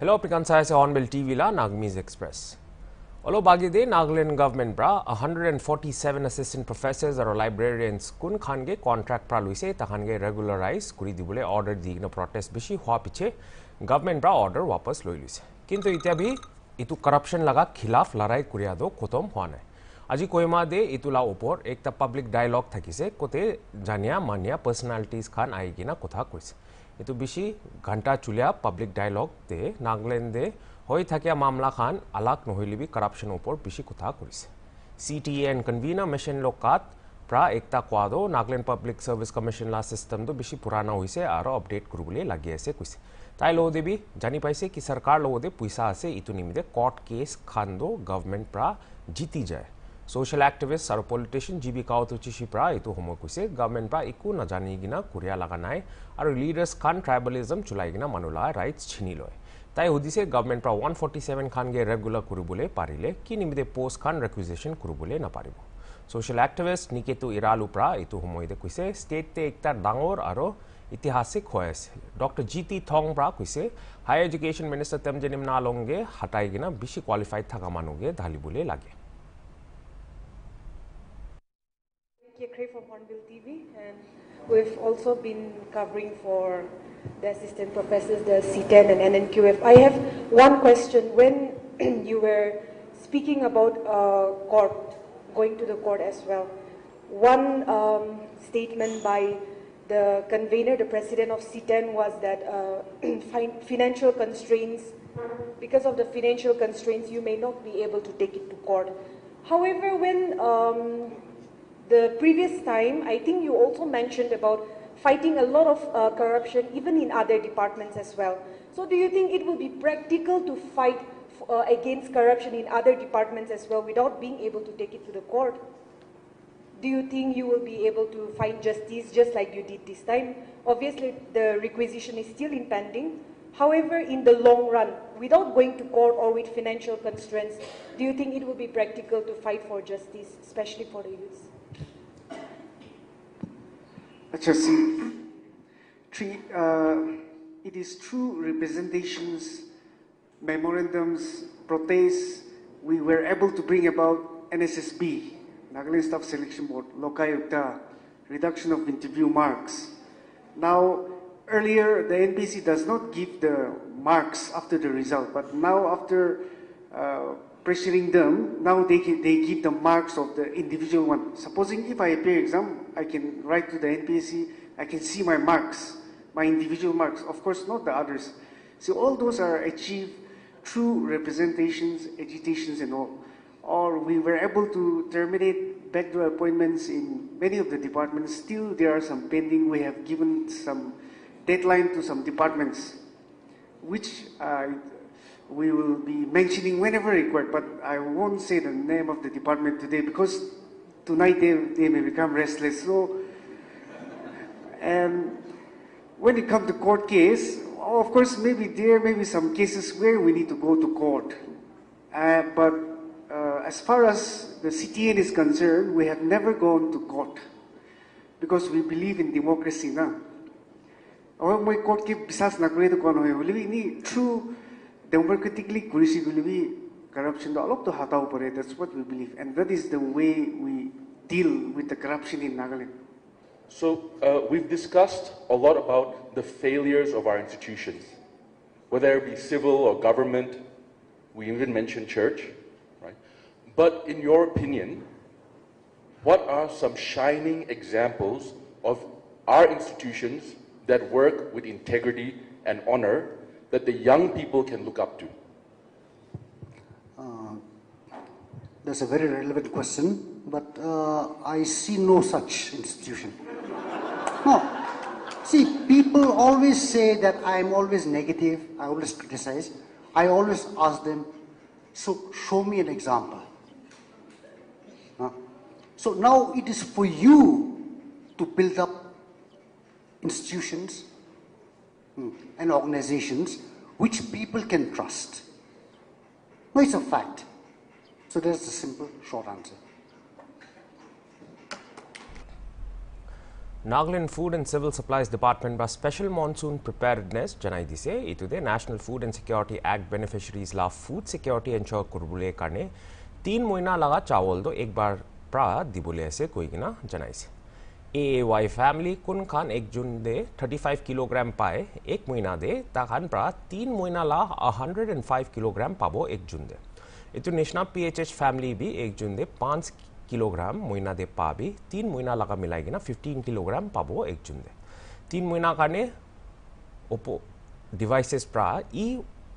Hello, Picansai se HornbillTV la NAGAMESE Express. Olo bagide Nagaland government bra 147 assistant professors or librarians kun khange contract pra luise ta khange regularize kuri dibule order digna protest bishi hwa piche government bra order wapas loi luise. Kintu itya bhi itu corruption laga khilaf larai kuriya do khotom hwa nai. Aji Kohima de itula opor ekta public dialogue thakise kote jania mania personalities khan aigina kotha koise. Itu bishi ghanta chulia public dialogue de Nagaland de hoi thakia mamla khan alak nohilibi corruption opor bishi kotha korise. CTA and convener mission lokat pra ekta kwado Nagaland Public Service Commission la system do bishi purana hoise aro update kurubule lagi ase koise. Tai lo de bi jani paise ki sarkar lo de puisa ase itu nimide court case khan do government pra jiti jaye. Social activists or politician GB Kautu Chishipra itu homo kuise government pra iku na jani gina kuria laga nai aru leaders khan tribalism chulai gina manula rights chini loy. Tai hudise government pra 147 khan ge regular kurubule parile ki nimide post khan requisition kurubule na paribo. Social activist Niketu Iralu pra itu homo ide kuise state te ekta dangor aro itihasik hoyase. Dr. GT Thong pra kuise higher education minister temjenim na longe hatai gina bishi qualified thaka manuge dhalibule lage. From HornbillTV, and we've also been covering for the assistant professors, the C10 and NNQF. I have one question. When you were speaking about court, going to the court as well, one statement by the convener, the president of C10, was that financial constraints, because of the financial constraints, you may not be able to take it to court. However, when the previous time, I think you also mentioned about fighting a lot of corruption even in other departments as well. So do you think it will be practical to fight against corruption in other departments as well without being able to take it to the court? Do you think you will be able to find justice just like you did this time? Obviously, the requisition is still impending. However, in the long run, without going to court or with financial constraints, do you think it will be practical to fight for justice, especially for the youth? It is true representations, memorandums, protests, we were able to bring about NSSB, Nagaland Staff Selection Board, Lokayukta, reduction of interview marks. Now, earlier the NPC does not give the marks after the result, but now after pressuring them, now they give the marks of the individual one. Supposing if I appear exam, I can write to the NPSC, I can see my marks, my individual marks, of course not the others. So all those are achieved through representations, agitations and all. Or we were able to terminate backdoor appointments in many of the departments. Still there are some pending. We have given some deadline to some departments, which we will be mentioning whenever required, but I won't say the name of the department today because tonight they may become restless. So, and when it comes to court case, of course, maybe there may be some cases where we need to go to court. But as far as the CTN is concerned, we have never gone to court because we believe in democracy. Na? May court ke bisas na kure to kono hai. Ni true democratically corruption to hatau pare. That's what we believe, and that is the way we deal with the corruption in Nagaland. So we've discussed a lot about the failures of our institutions, whether it be civil or government. We even mentioned church, right? But in your opinion, what are some shining examples of our institutions that work with integrity and honor that the young people can look up to? That's a very relevant question, but I see no such institution. No. See, people always say that I'm always negative, I always criticize. I always ask them, so show me an example. So now it is for you to build up institutions and organizations which people can trust. No, it's a fact. So there's a simple, short answer. Nagaland Food and Civil Supplies Department ba special monsoon preparedness janai dise itude National Food and Security Act beneficiaries la food security ensure kurbule karne 3 moina laga chawal do ek bar pra dibule ase koigina janaise AAY family kun khan 1 June de 35 kilogram pae ek moina de ta khan pra 3 moina la 105 kilogram pabo 1 June de itu Nishna PHH family bi 1 June de 5 kilogram महीना दे पाबी 3 महीना लगा मिलाएगी ना 15 kilogram पाबो 1 जून दे 3 महीना काने Oppo devices प्रा ई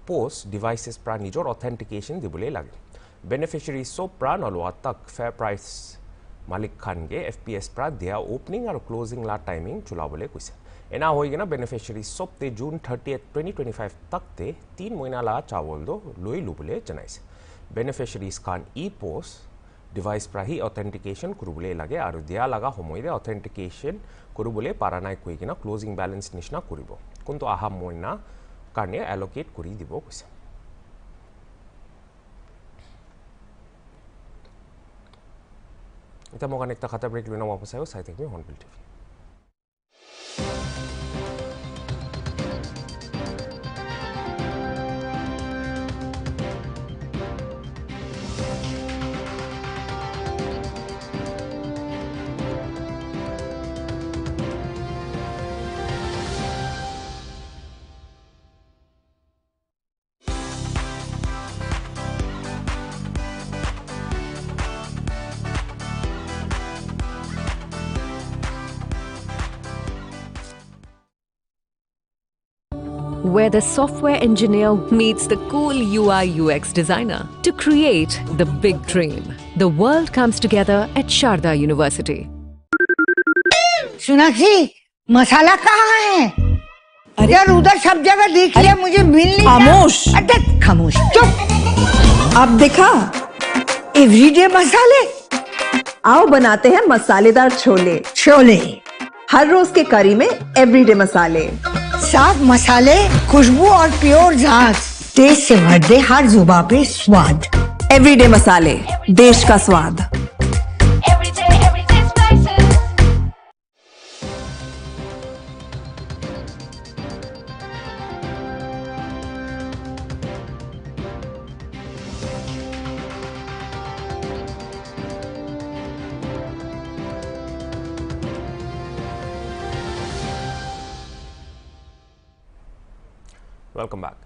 post devices प्रा निजोर ऑथेंटिकेशन दिबुले लागे बेनिफिशियरी सो प्रा नलवा तक फेयर प्राइस मालिक खान गे एफपीएस प्रा दिया ओपनिंग और क्लोजिंग ला टाइमिंग चुलाबले कुसे एना होइगे ना बेनिफिशियरी सोप ते जून 30th 2025 तक ते 3 महीना ला चावल दो लोई लुबले जनाइसे बेनिफिशियरीज खान ई पोस्ट डिवाइस प्राही ऑथेंटिकेशन कुरुबुले लगे और दिया लगा होमोइदे ऑथेंटिकेशन कुरुबुले पारानाय कोइगिना क्लोजिंग बैलेंस निशना कुरिबो कुंतो आहा मोइना कारणे एलोकेट कुरि दिबो कुसे इता मोगान एकता खाता ब्रेक लेना वापस आयो साइड में hornbill TV where the software engineer meets the cool UI UX designer to create the big dream. The world comes together at Sharda University. Sonakshi मसाला कहाँ है? अरे यार उधर सब जगह देख लिया मुझे मिल नहीं रहा। खामोश। अरे खामोश चुप। अब देखा एवरीडे मसाले। आओ बनाते हैं मसालेदार छोले। छोले हर रोज के करी में एवरीडे मसाले, साफ मसाले, खुशबू और प्योर जांच, टेस्ट से भर दे हर जुबां पे स्वाद। एवरीडे मसाले, देश का स्वाद। वेलकम बैक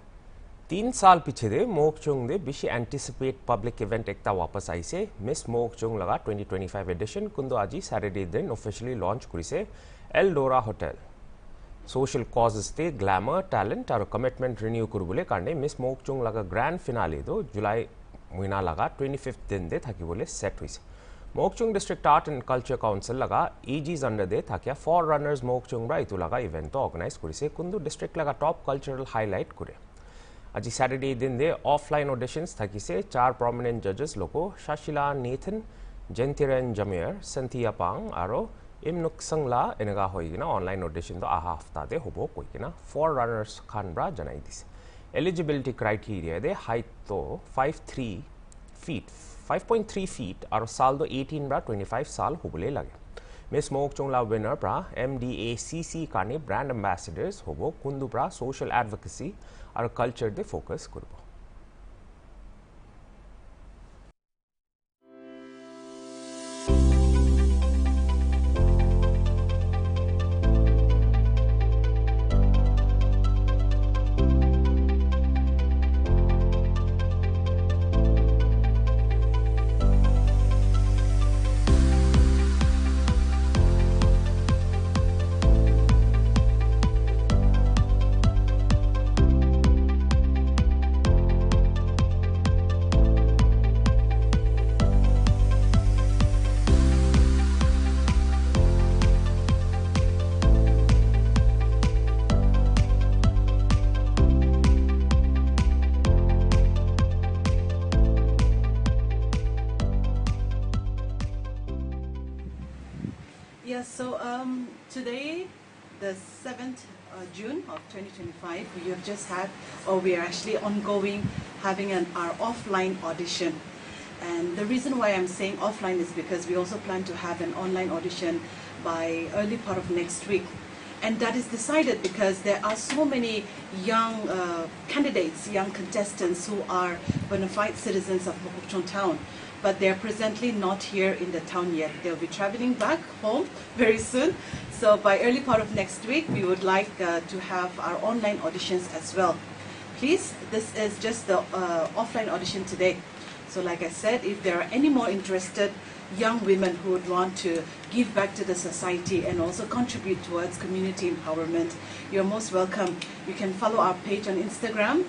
3 साल पीछे दे मोकचुंग दे बिशी एंटिसिपेट पब्लिक इवेंट एकता वापस आई से मिस मोकचुंग लगा 2025 एडिशन कुंदो आजी सैटरडे दिन ऑफिशियली लॉन्च करिसे एल्डोरा होटल सोशल कॉजेस ते ग्लैमर टैलेंट और कमिटमेंट रिन्यू करबुले कारणे मिस मोकचुंग लगा ग्रैंड फिनाले दो जुलाई महीना लगा 25th दिन दे थाकी बोले सेट हुई Mokokchung district art and culture council लगा EGs अंडर दे थाकिया फॉर रनर्स मोकचुंग रा इतु लगा इवेंट तो ऑर्गेनाइज करिसे कुंदु डिस्ट्रिक्ट लगा टॉप कल्चरल हाईलाइट करे আজি सैटरडे दिन दे ऑफलाइन ऑडिशंस थाकिसे 4 प्रोमिनेंट जजेस लोको शाशिला नेथन जेंतिरेन जमियर संथिया पांग आरो इमनुक्संगला एनगा होइगिना ऑनलाइन ऑडिशन तो आहा हफ्ता दे होबो कोइगिना for runners खानब्रा Janai this eligibility criteria they height तो 5.3 फीट और साल दो 18 ब्रा 25 साल होबले लगे मिस मोकचुंग ला विनर ब्रा MDACC काने ब्रांड एम्बेसडर्स होबो कुंदु ब्रा सोशल एडवोकेसी और कल्चर दे फोकस करबो Yes, so today, the 7th June of 2025, we have just had, or we are actually ongoing, having our offline audition. And the reason why I'm saying offline is because we also plan to have an online audition by early part of next week. And that is decided because there are so many young candidates, young contestants who are bona fide citizens of Mokokchung town, but they're presently not here in the town yet. They'll be traveling back home very soon. So by early part of next week, we would like to have our online auditions as well. Please, this is just the offline audition today. So like I said, if there are any more interested young women who would want to give back to the society and also contribute towards community empowerment, you're most welcome. You can follow our page on Instagram,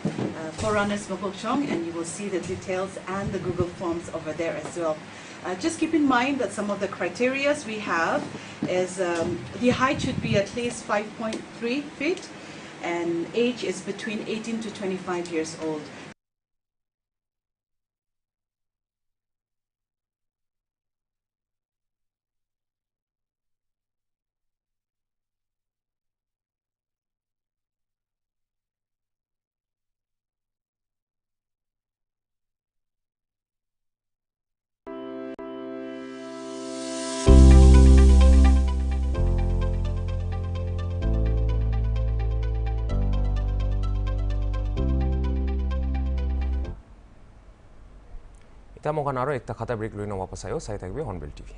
Forerunners Mokokchung, and you will see the details and the Google Forms over there as well. Just keep in mind that some of the criteria we have is the height should be at least 5.3 feet and age is between 18 to 25 years old. Ita mo kanaro ekta khata break loi na wapas ayo sai thakbe Hornbill TV.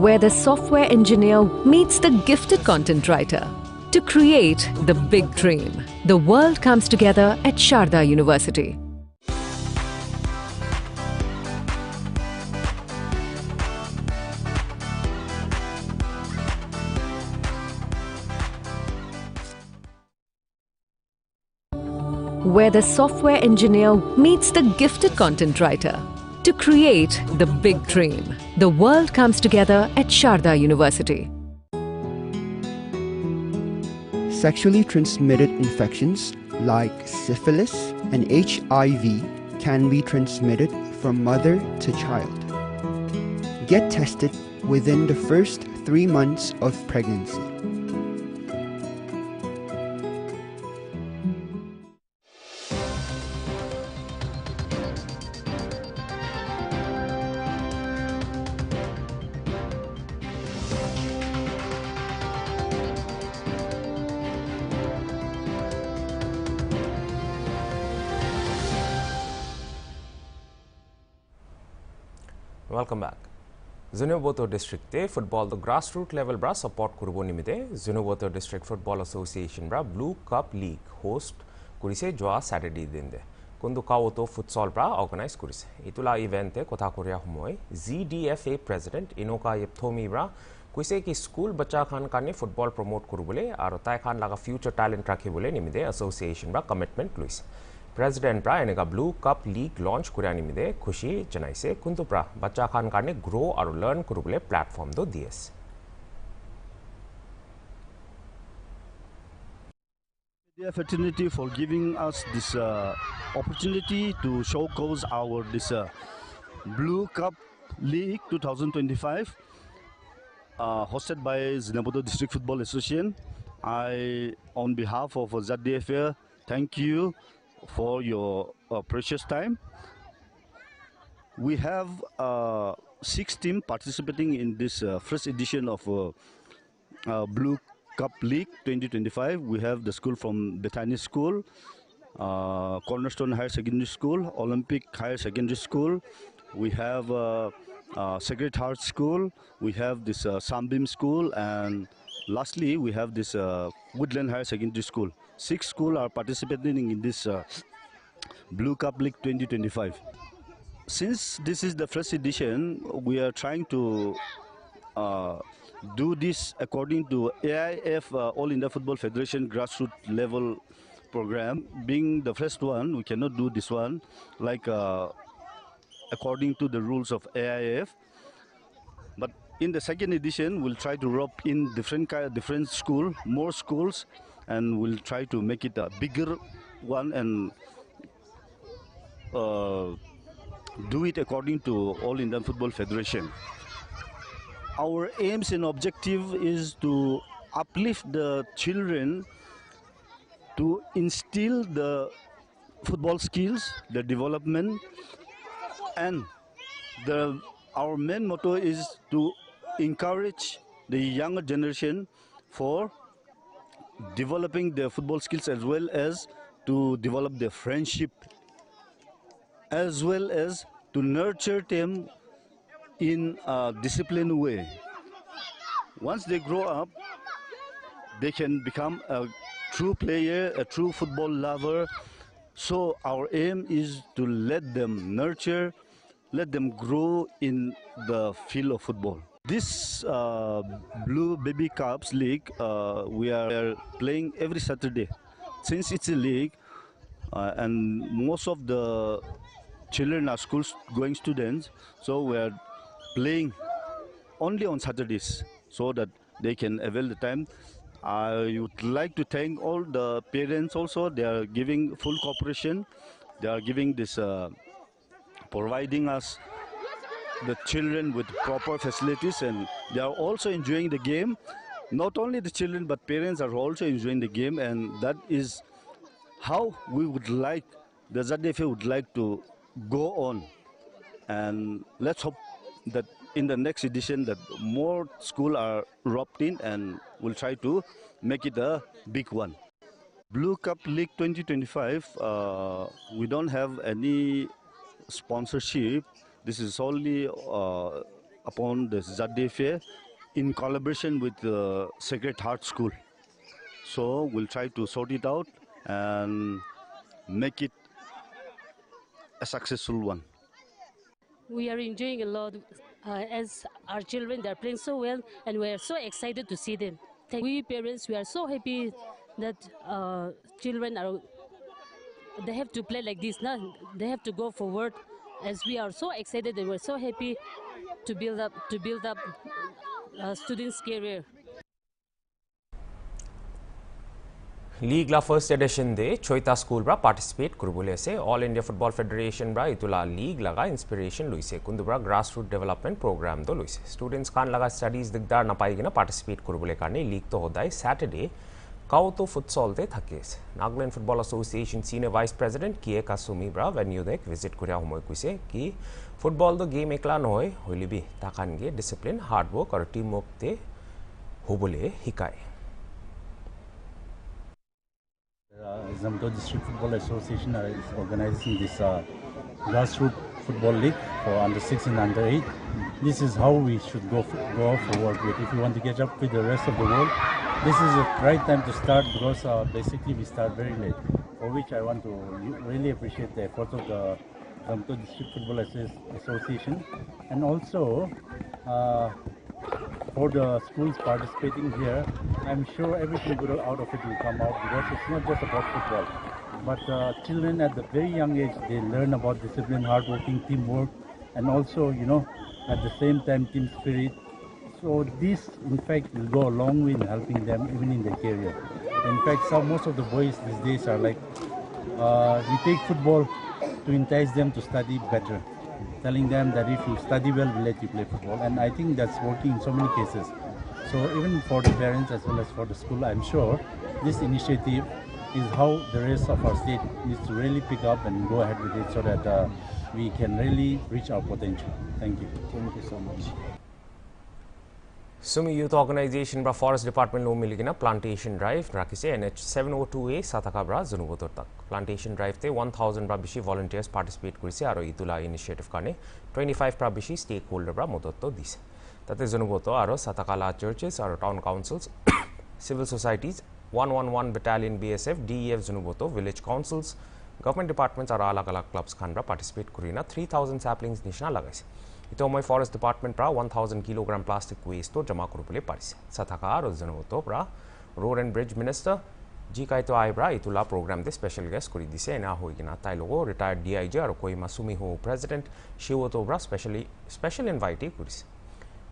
Where the software engineer meets the gifted content writer to create the big dream. The world comes together at Sharda University. Where the software engineer meets the gifted content writer to create the big dream. The world comes together at Sharda University. Sexually transmitted infections like syphilis and HIV can be transmitted from mother to child. Get tested within the first 3 months of pregnancy. Welcome back. Zunoboto district te football the grassroot level bra support kurbo nimite Zunoboto district football association bra blue cup league host kurise joa Saturday dinde kundu kawoto futsal bra organize kurise itula event te kotha korea humoi ZDFA president inoka yepthomi bra kuise ki school bacha khan karne football promote kurubole aro tai khan laga future talent rakhibole nimite association bra commitment luis President Pra enega Blue Cup League launch kuriani mide khushi janaise kuntu pra bacha khan karne grow aru learn kurubole platform do dies. The fraternity for giving us this opportunity to showcase our this Blue Cup League 2025 hosted by Zunoboto District Football Association. I, on behalf of ZDFA, thank you for your precious time. We have 6 teams participating in this first edition of Blue Cup League 2025. We have the school from Bethany School, Cornerstone Higher Secondary School, Olympic Higher Secondary School. We have Sacred Heart School. We have this Sunbeam School, and lastly we have this Woodland Higher Secondary School. 6 schools are participating in this Blue Cup League 2025. Since this is the first edition, we are trying to do this according to AIF All India Football Federation grassroots level program. Being the first one, we cannot do this one like according to the rules of AIF. But in the second edition, we'll try to rope in different school, more schools, and we'll try to make it a bigger one and do it according to All Indian Football Federation. Our aims and objective is to uplift the children, to instill the football skills, the development, and our main motto is to encourage the younger generation for developing their football skills, as well as to develop their friendship, as well as to nurture them in a disciplined way. Once they grow up, they can become a true player, a true football lover. So our aim is to let them nurture, let them grow in the field of football. This Blue Baby Cups League, we are playing every Saturday. Since it's a league, and most of the children are school-going students, so we are playing only on Saturdays so that they can avail the time. I would like to thank all the parents also. They are giving full cooperation. They are giving this, providing us the children with proper facilities, and they are also enjoying the game. Not only the children, but parents are also enjoying the game, and that is how we would like, the ZDF would like to go on. And let's hope that in the next edition that more schools are roped in, and we'll try to make it a big one. Blue Cup League 2025, we don't have any sponsorship. This is solely upon the ZDF in collaboration with the Sacred Heart School. So we'll try to sort it out and make it a successful one. We are enjoying a lot as our children, they are playing so well, and we are so excited to see them. We parents, we are so happy that children they have to play like this now. They have to go forward, as we are so excited and we're so happy to build up students' career. League la first edition de Choita school bra participate kurubule se All India Football Federation bra itula league laga inspiration luise kundubra grassroot development program do luise students kan laga studies digdar na paigina participate kurubule karne league to hodai Saturday Kauto futsal te thakes Nagaland Football Association senior vice president Kie Kasumi bra venue dek visit kuria homoy kuise ki football do game ekla noy hoilibi takan ge discipline hard work aur teamwork te hobole hikai. Zamto District Football Association is organizing this grassroots football league for under 6 and under 8. This is how we should go forward with. If you want to catch up with the rest of the world, this is the right time to start, because basically we start very late. For which I want to really appreciate the efforts of the Zamto District Football Association, and also for the schools participating here. I'm sure everything good out of it will come out, because it's not just about football, but children at the very young age, they learn about discipline, hard working, teamwork, and also, you know, at the same time team spirit. So this in fact will go a long way in helping them even in their career. In fact, most of the boys these days are like, we take football to entice them to study better, telling them that if you study well, we'll let you play football. And I think that's working in so many cases. So even for the parents as well as for the school, I'm sure this initiative is how the rest of our state needs to really pick up and go ahead with it, so that we can really reach our potential. Thank you. Thank you so much. Sumi Youth Organization bra Forest Department lo miligina plantation drive rakise NH 702A Sataka bra Zunubotor tak. Plantation drive te 1000 bra bishi volunteers participate kurise aro itula initiative karne 25 bra bishi stakeholder bra modotto dise. Tate Zunuboto aro Sataka la churches aro town councils, civil societies, 111 battalion BSF, DEF Zunuboto, village councils, government departments aro alag alag clubs khan bra participate kurina 3000 saplings nishna lagaise. Ito my forest department pra 1000 kilogram plastic waste to jama kurubule parise. Sataka aro Zunuboto pra road and bridge minister Ji kaito aibra itula program de special guest kuri dise ena hoigina tai logo retired DIG aro koi masumi ho president Shiwoto bra special invitee kurise.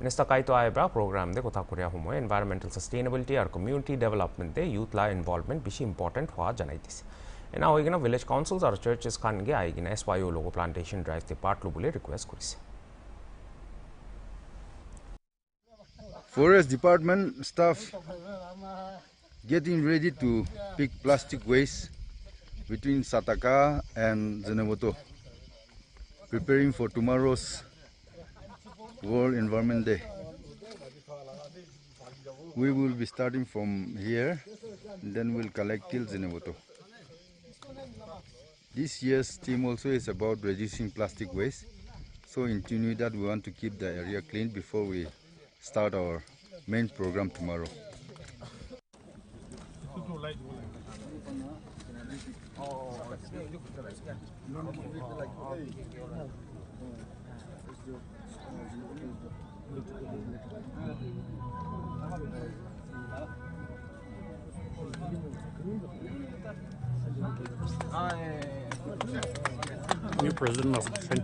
Minister kaito aibra program de kotha korea homo environmental sustainability or community development de youth la involvement bishi important hwa janaitis. Ena hoigina village councils or churches khan ge aigina SYO logo plantation drive te part lo bole request kurise. Forest department staff getting ready to pick plastic waste between Sataka and Zenewoto, preparing for tomorrow's World Environment Day. We will be starting from here, then we'll collect till Zenewoto. This year's theme also is about reducing plastic waste, so in Trinidad we want to keep the area clean before we start our main program tomorrow. New president must defend.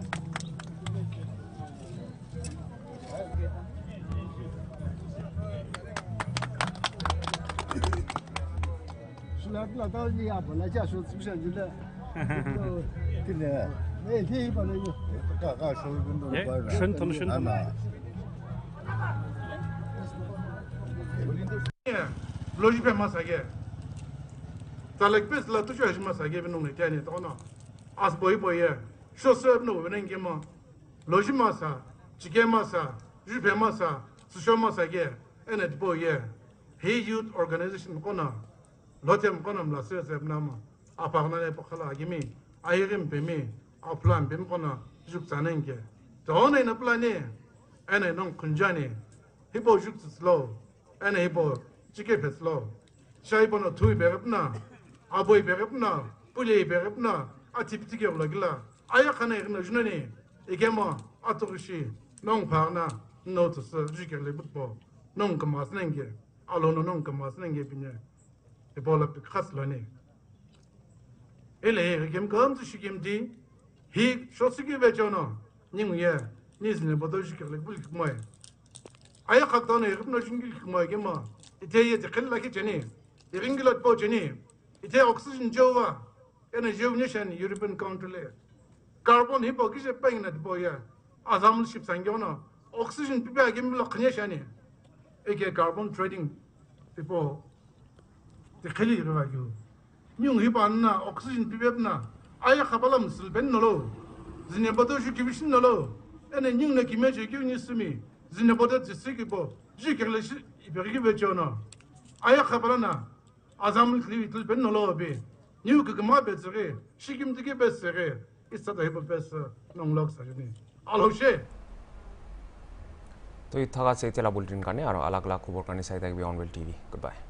Logipe masage. Talek pes la tu choice masage benung ne tani tona. As boy boy. Sho serve no benenge ma. Logi masa, chike masa, jupe masa, susho masage. Enet boy. He youth organization kona. Lotem kona mla se nama. Aparna ne pakala gimi. Ayirim bemi. A plan bim kona juk zanenge. Tona na plane. Ene non kunjani. Hipo juk slow. Ene hipo chike pes slow. Shaibono tui berapna. Aboy berapna. Puli berapna. Atiptike olagla. Ayakane irna junani. Igema atorushi. Non parna. Notus jikele butbo. Non kamas nenge. Alono non kamas nenge binye. Ebola pikhaslani. Ele igem kam tu shikim di. Hi shosigi vejono. Ningye. Nizne bodo jikele bulik moy. Ayakatone irna jingil moy gema. Ite yekilla ki jeni. Iringilot po jeni. Ite oxygen jowa. Ene jewnishan European country. Carbon hipo kishe pengna boya. Azamul ship sangona. Oxygen pipa gimla khnyeshani. Eke carbon trading people. The khali rwagyo. Nyung hipa na oxygen pipna. Aya khabalam silben nolo. Zine bodo shikibishin nolo. Ene nyung na kimeje gyuni sumi. Zine bodo tsikibo. Jikirle shi ibergi vechona. Aya khabalana. Azamul khli tilben nolo be. New Gama Bezere, Shikim to give Bessere, it's a type of Besser, non logs. Aloshe. तो इतना से तेला bulletin करने और अलग अलग खबर करने सहित भी ऑनविल टीवी गुड बाय